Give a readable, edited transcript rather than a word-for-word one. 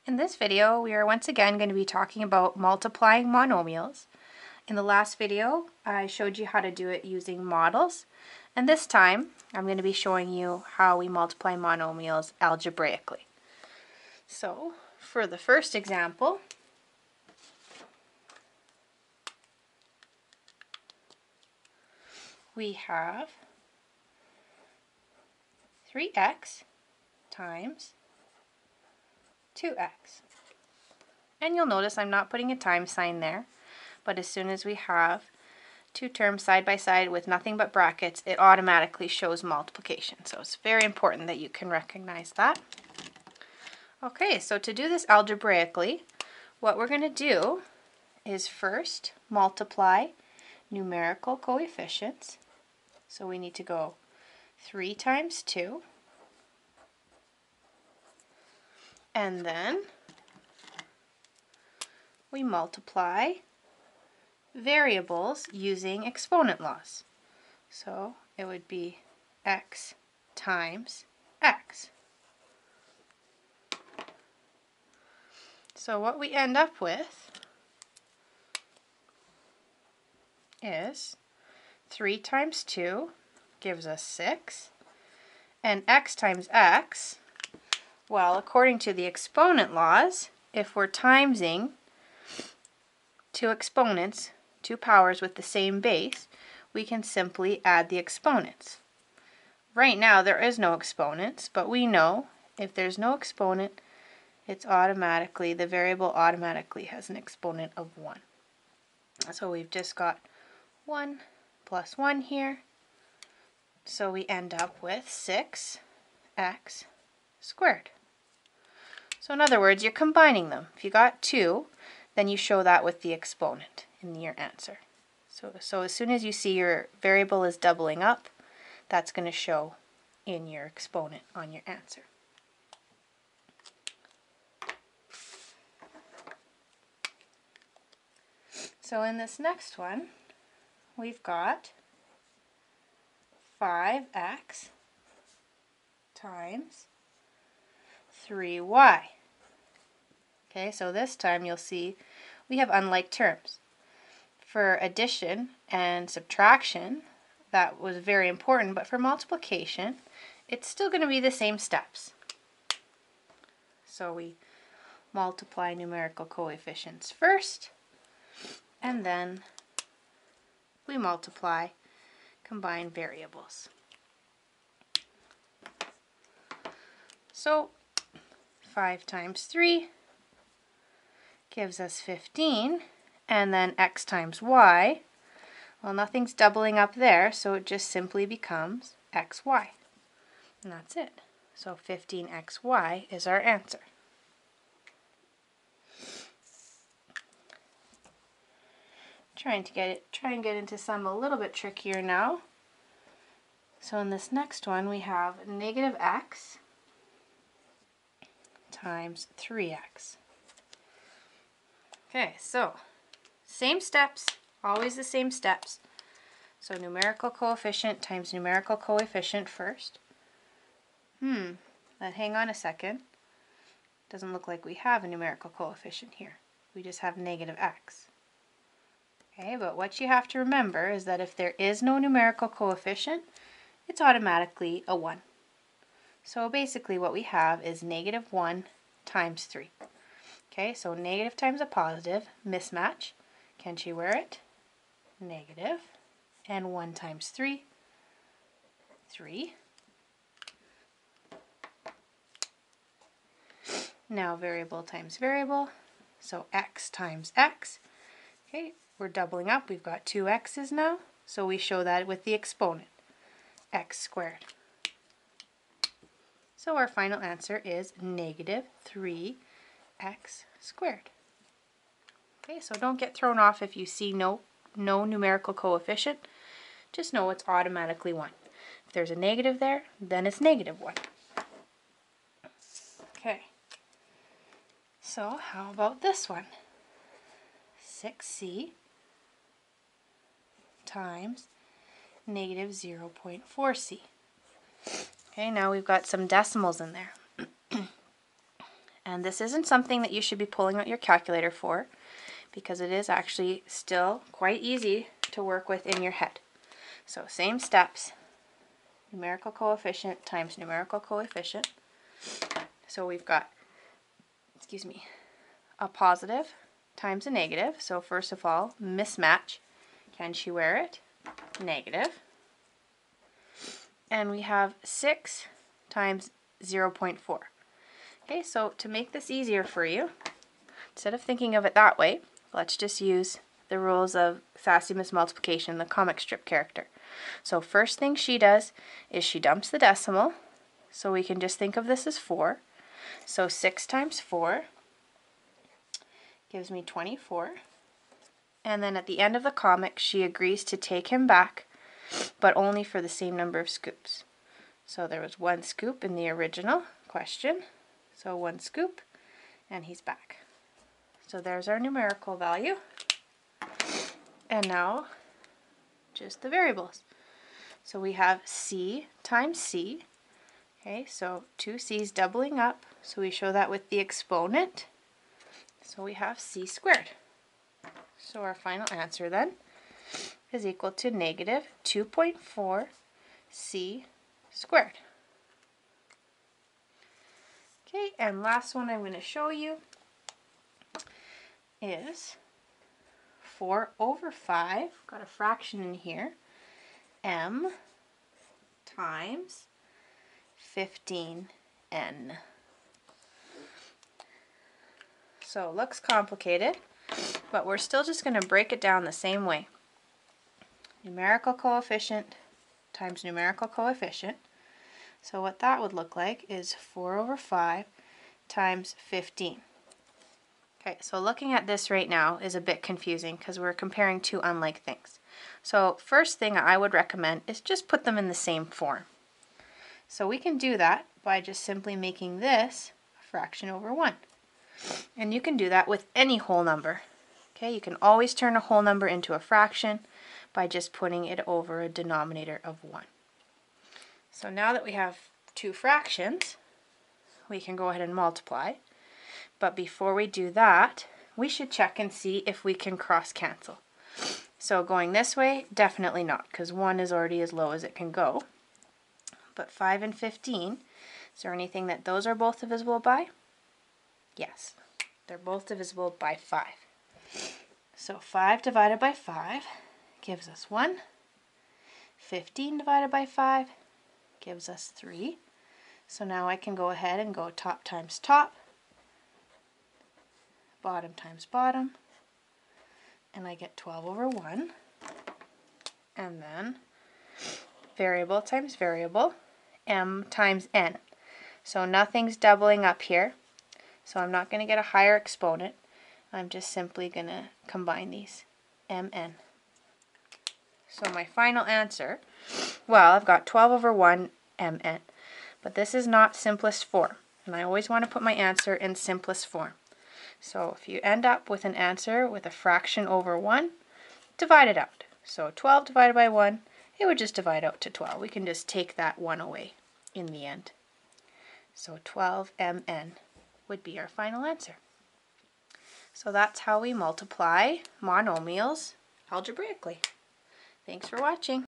In this video, we are once again going to be talking about multiplying monomials. In the last video, I showed you how to do it using models, and this time I'm going to be showing you how we multiply monomials algebraically. So, for the first example, we have 3x times 2x. And you'll notice I'm not putting a times sign there, but as soon as we have two terms side by side with nothing but brackets, it automatically shows multiplication. So it's very important that you can recognize that. Okay, so to do this algebraically, what we're going to do is first multiply numerical coefficients. So we need to go 3 times 2, and then we multiply variables using exponent laws. So it would be x times x. So what we end up with is 3 times 2 gives us 6, and x times x, well, according to the exponent laws, if we're timesing two exponents, two powers with the same base, we can simply add the exponents. Right now there is no exponents, but we know if there's no exponent, it's automatically, the variable automatically has an exponent of 1. So we've just got 1 plus 1 here, so we end up with 6x squared. So in other words, you're combining them. If you got 2, then you show that with the exponent in your answer. So as soon as you see your variable is doubling up, that's going to show in your exponent on your answer. So in this next one, we've got 5x times 3y. Okay, so this time you'll see we have unlike terms. For addition and subtraction, that was very important, but for multiplication, it's still going to be the same steps. So we multiply numerical coefficients first, and then we multiply combined variables. So 5 times 3 gives us 15, and then x times y, well, nothing's doubling up there, so it just simply becomes xy. And that's it. So 15xy is our answer. Try and get into some a little bit trickier now. So in this next one we have negative x times 3x. Okay, so same steps, always the same steps. So numerical coefficient times numerical coefficient first. But hang on a second. Doesn't look like we have a numerical coefficient here. We just have negative x. Okay, but what you have to remember is that if there is no numerical coefficient, it's automatically a 1. So basically what we have is negative 1 times 3. Okay, so negative times a positive, mismatch. Can she wear it? Negative. And 1 times 3, 3. Now variable times variable, so x times x. Okay, we're doubling up. We've got 2 x's now, so we show that with the exponent, x squared. So our final answer is negative 3x squared. Okay, so don't get thrown off if you see no numerical coefficient. Just know it's automatically 1. If there's a negative there, then it's negative 1. Okay, so how about this one? 6c times negative 0.4c. Okay, now we've got some decimals in there. And this isn't something that you should be pulling out your calculator for, because it is actually still quite easy to work with in your head. So same steps, numerical coefficient times numerical coefficient. So we've got, a positive times a negative. So first of all, mismatch. Can she wear it? Negative. And we have 6 times 0.4. Okay, so to make this easier for you, instead of thinking of it that way, let's just use the rules of Sassy Miss Multiplication, the comic strip character. So first thing she does is she dumps the decimal, so we can just think of this as 4. So 6 times 4 gives me 24. And then at the end of the comic, she agrees to take him back, but only for the same number of scoops. So there was 1 scoop in the original question, so 1 scoop, and he's back. So there's our numerical value. And now, just the variables. So we have C times C. Okay, so 2 C's doubling up, so we show that with the exponent. So we have C squared. So our final answer then is equal to negative 2.4 C squared. Okay, and last one I'm going to show you is 4 over 5, got a fraction in here, m times 15n. So it looks complicated, but we're still just going to break it down the same way. Numerical coefficient times numerical coefficient. So what that would look like is 4 over 5 times 15. Okay, so looking at this right now is a bit confusing because we're comparing two unlike things. So first thing I would recommend is just put them in the same form. So we can do that by just simply making this a fraction over 1. And you can do that with any whole number. Okay, you can always turn a whole number into a fraction by just putting it over a denominator of 1. So now that we have two fractions, we can go ahead and multiply. But before we do that, we should check and see if we can cross cancel. So going this way, definitely not, because 1 is already as low as it can go. But 5 and 15, is there anything that those are both divisible by? Yes, they're both divisible by 5. So 5 divided by 5 gives us 1. 15 divided by 5 gives us 3. So now I can go ahead and go top times top, bottom times bottom, and I get 12 over 1. And then variable times variable, m times n. So nothing's doubling up here, so I'm not going to get a higher exponent. I'm just simply going to combine these, mn. So my final answer, well, I've got 12 over 1 mn, but this is not simplest form, and I always want to put my answer in simplest form. So if you end up with an answer with a fraction over 1, divide it out. So 12 divided by 1, it would just divide out to 12. We can just take that 1 away in the end. So 12 mn would be our final answer. So that's how we multiply monomials algebraically. Thanks for watching.